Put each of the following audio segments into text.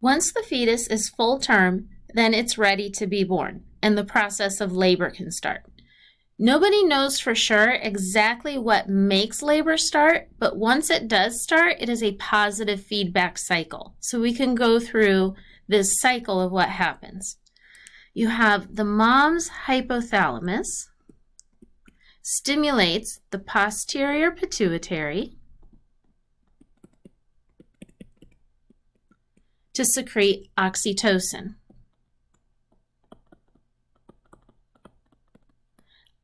Once the fetus is full term, then it's ready to be born, and the process of labor can start. Nobody knows for sure exactly what makes labor start, but once it does start, it is a positive feedback cycle. So we can go through this cycle of what happens. You have the mom's hypothalamus stimulates the posterior pituitary to secrete oxytocin.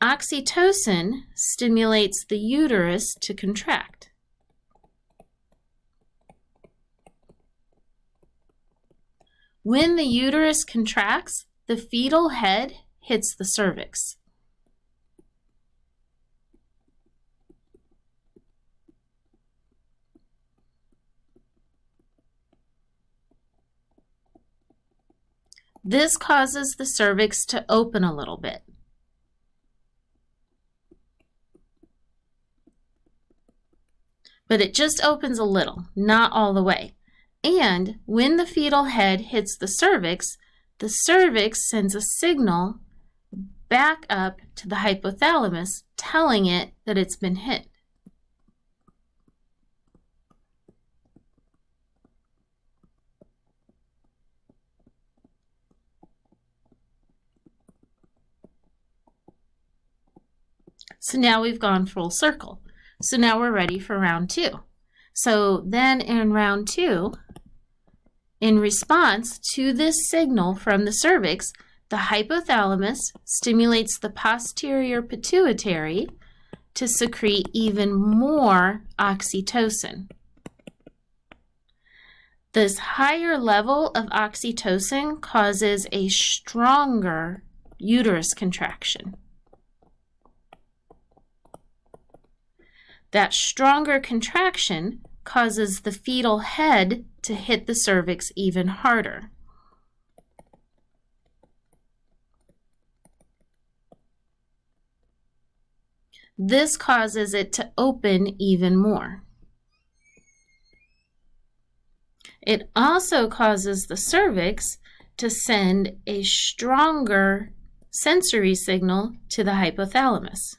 Oxytocin stimulates the uterus to contract. When the uterus contracts, the fetal head hits the cervix. This causes the cervix to open a little bit. But it just opens a little, not all the way. And when the fetal head hits the cervix sends a signal back up to the hypothalamus, telling it that it's been hit. So now we've gone full circle. So now we're ready for round 2. So then in round 2, in response to this signal from the cervix, the hypothalamus stimulates the posterior pituitary to secrete even more oxytocin. This higher level of oxytocin causes a stronger uterus contraction. That stronger contraction causes the fetal head to hit the cervix even harder. This causes it to open even more. It also causes the cervix to send a stronger sensory signal to the hypothalamus.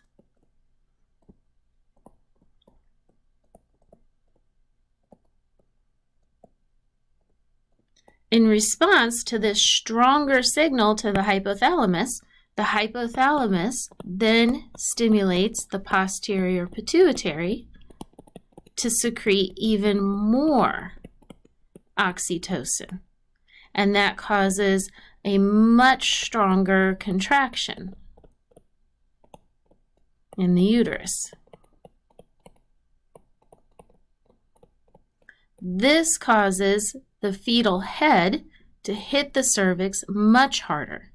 In response to this stronger signal to the hypothalamus then stimulates the posterior pituitary to secrete even more oxytocin, and that causes a much stronger contraction in the uterus. This causes the fetal head to hit the cervix much harder.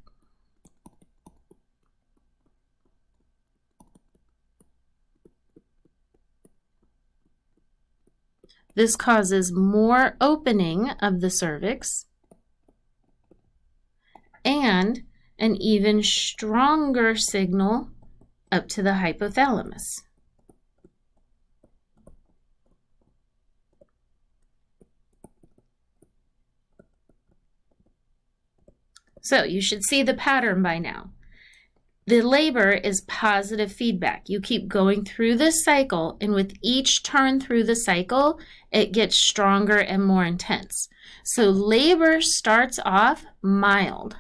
This causes more opening of the cervix and an even stronger signal up to the hypothalamus. So you should see the pattern by now. The labor is positive feedback. You keep going through this cycle, and with each turn through the cycle, it gets stronger and more intense. So labor starts off mild.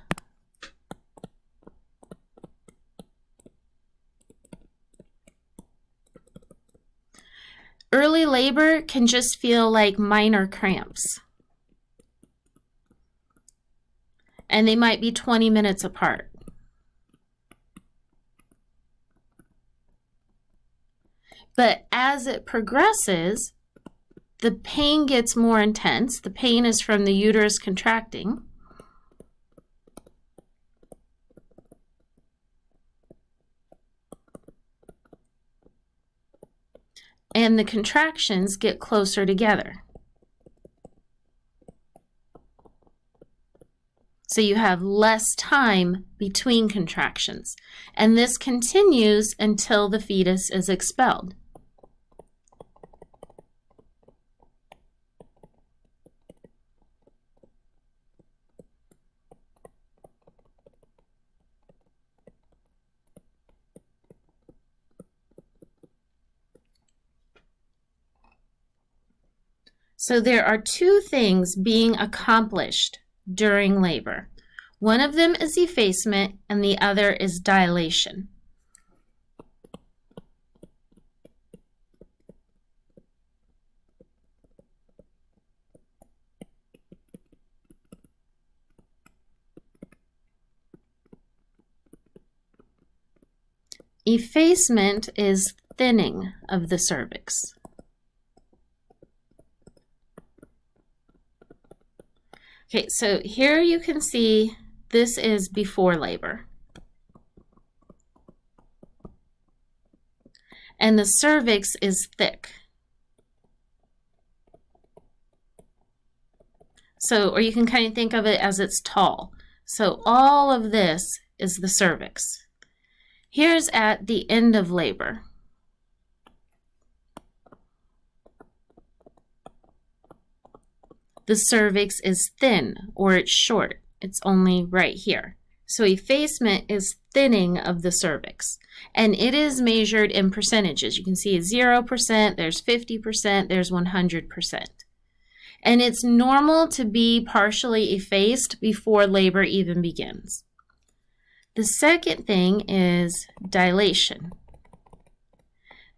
Early labor can just feel like minor cramps. And they might be 20 minutes apart. But as it progresses, the pain gets more intense. The pain is from the uterus contracting. And the contractions get closer together. So you have less time between contractions. And this continues until the fetus is expelled. So there are two things being accomplished during labor. One of them is effacement and the other is dilation. Effacement is thinning of the cervix. Okay, so here you can see this is before labor. And the cervix is thick. So, or you can kind of think of it as it's tall. So all of this is the cervix. Here's at the end of labor. The cervix is thin, or it's short. It's only right here. So effacement is thinning of the cervix. And it is measured in percentages. You can see 0%, there's 50%, there's 100%. And it's normal to be partially effaced before labor even begins. The second thing is dilation.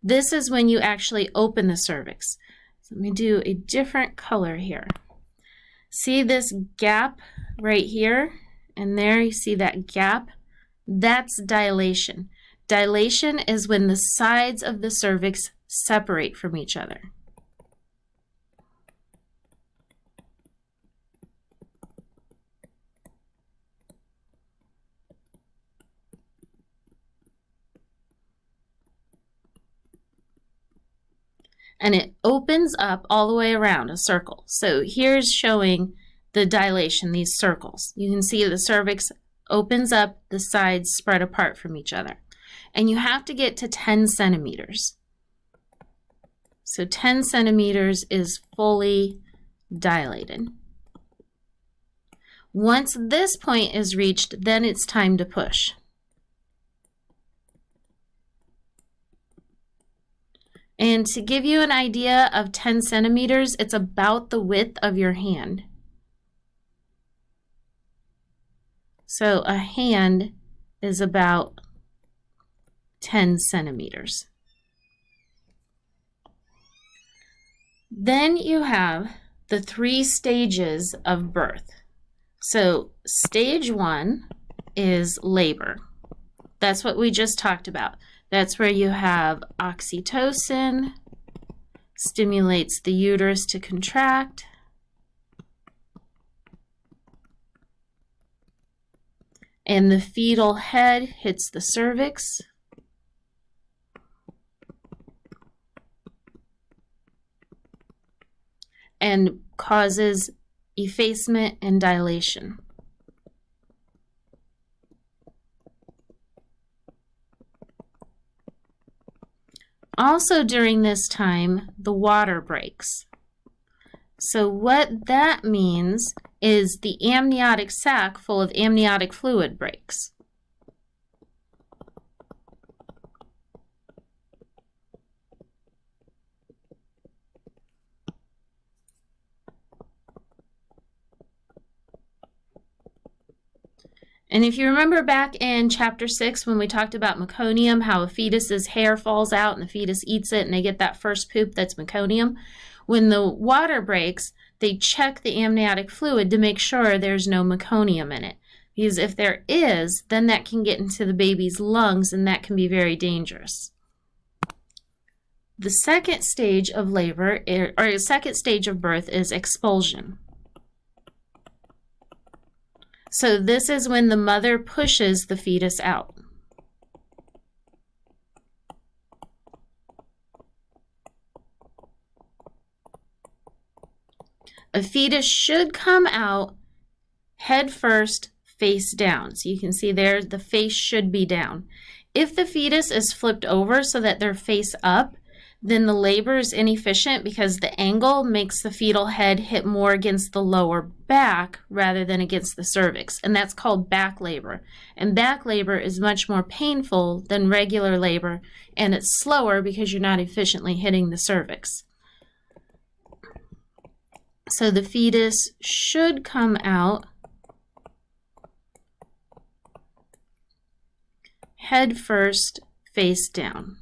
This is when you actually open the cervix. So let me do a different color here. See this gap right here? And there you see that gap? That's dilation. Dilation is when the sides of the cervix separate from each other. And it opens up all the way around a circle. So here's showing the dilation, these circles. You can see the cervix opens up, the sides spread apart from each other. And you have to get to 10 centimeters. So 10 centimeters is fully dilated. Once this point is reached, then it's time to push. And to give you an idea of 10 centimeters, it's about the width of your hand. So a hand is about 10 centimeters. Then you have the 3 stages of birth. So stage 1 is labor. That's what we just talked about. That's where you have oxytocin, stimulates the uterus to contract. And the fetal head hits the cervix. And causes effacement and dilation. Also during this time, the water breaks. So what that means is the amniotic sac full of amniotic fluid breaks. And if you remember back in chapter 6 when we talked about meconium, how a fetus's hair falls out and the fetus eats it and they get that first poop that's meconium, when the water breaks, they check the amniotic fluid to make sure there's no meconium in it. Because if there is, then that can get into the baby's lungs and that can be very dangerous. The second stage of labor, or second stage of birth, is expulsion. So this is when the mother pushes the fetus out. A fetus should come out head first, face down. So you can see there the face should be down. If the fetus is flipped over so that they're face up, then the labor is inefficient because the angle makes the fetal head hit more against the lower back rather than against the cervix. And that's called back labor. And back labor is much more painful than regular labor, and it's slower because you're not efficiently hitting the cervix. So the fetus should come out head first, face down.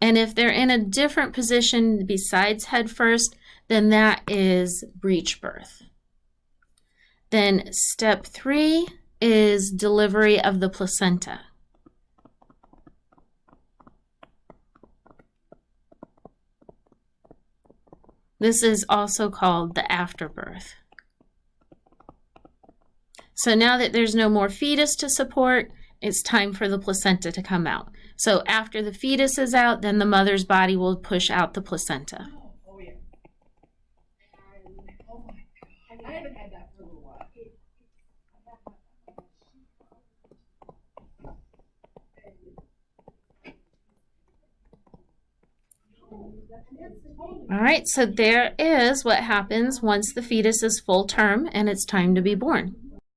And if they're in a different position besides head first, then that is breech birth. Then step 3 is delivery of the placenta. This is also called the afterbirth. So now that there's no more fetus to support, it's time for the placenta to come out. So after the fetus is out, then the mother's body will push out the placenta. Oh yeah. And oh my God, I haven't had that for a little while. All right, so there is what happens once the fetus is full term and it's time to be born.